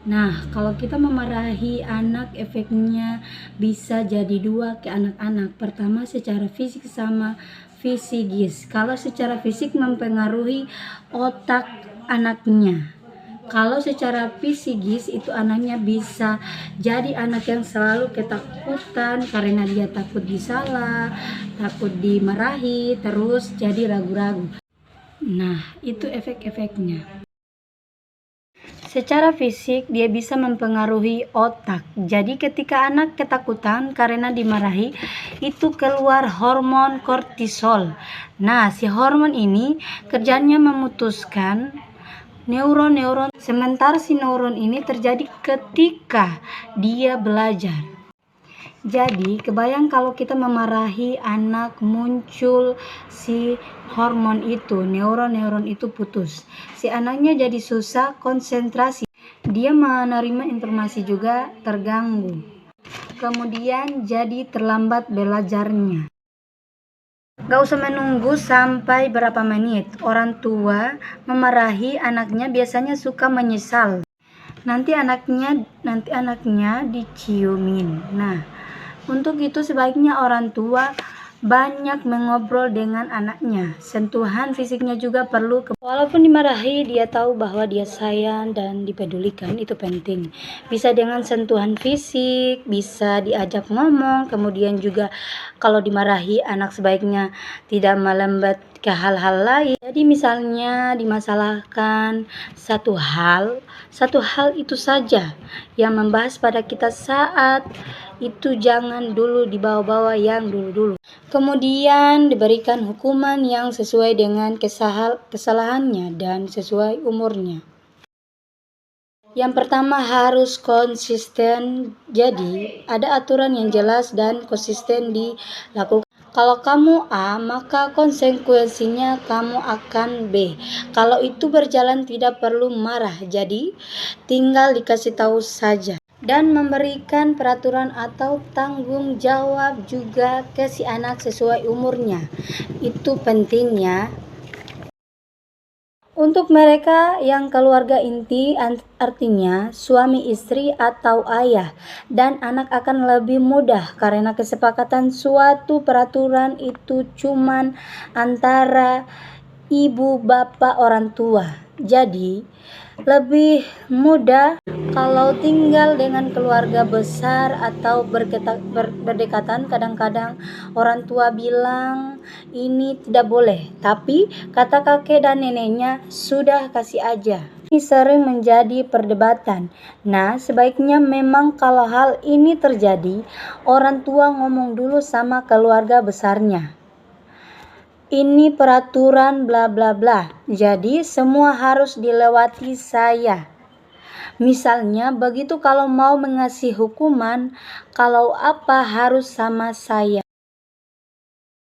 Nah, kalau kita memarahi anak, efeknya bisa jadi dua ke anak-anak. Pertama, secara fisik sama fisigis. Kalau secara fisik mempengaruhi otak anaknya. Kalau secara fisigis itu anaknya bisa jadi anak yang selalu ketakutan karena dia takut disalah, takut dimarahi, terus jadi ragu-ragu. Nah, itu efek-efeknya. Secara fisik, dia bisa mempengaruhi otak. Jadi ketika anak ketakutan karena dimarahi, itu keluar hormon kortisol. Nah, si hormon ini kerjanya memutuskan neuron-neuron. Sementara si neuron ini terjadi ketika dia belajar. Jadi, kebayang kalau kita memarahi anak, muncul si hormon itu, neuron-neuron itu putus. Si anaknya jadi susah konsentrasi. Dia menerima informasi juga terganggu. Kemudian jadi terlambat belajarnya. Gak usah menunggu sampai berapa menit. Orang tua memarahi anaknya biasanya suka menyesal. Nanti anaknya diciumin. Nah, untuk itu sebaiknya orang tua banyak mengobrol dengan anaknya. Sentuhan fisiknya juga perlu. Walaupun dimarahi, dia tahu bahwa dia sayang dan dipedulikan, itu penting. Bisa dengan sentuhan fisik, bisa diajak ngomong, kemudian juga kalau dimarahi anak sebaiknya tidak melambat ke hal-hal lain. Jadi misalnya dimasalahkan satu hal itu saja yang membahas pada kita saat itu, jangan dulu dibawa-bawa yang dulu-dulu. Kemudian diberikan hukuman yang sesuai dengan kesalahannya dan sesuai umurnya. Yang pertama harus konsisten. Jadi ada aturan yang jelas dan konsisten dilakukan. Kalau kamu A, maka konsekuensinya kamu akan B. Kalau itu berjalan tidak perlu marah, jadi tinggal dikasih tahu saja. Dan memberikan peraturan atau tanggung jawab juga ke si anak sesuai umurnya. Itu pentingnya. Untuk mereka yang keluarga inti, artinya suami istri atau ayah dan anak, akan lebih mudah karena kesepakatan suatu peraturan itu cuman antara ibu bapak orang tua. Jadi lebih mudah kalau tinggal dengan keluarga besar atau berdekatan. Kadang-kadang orang tua bilang ini tidak boleh, tapi kata kakek dan neneknya sudah kasih aja. Ini sering menjadi perdebatan. Nah, sebaiknya memang kalau hal ini terjadi, orang tua ngomong dulu sama keluarga besarnya. Ini peraturan bla bla bla. Jadi semua harus dilewati saya. Misalnya begitu, kalau mau mengasih hukuman, kalau apa harus sama saya.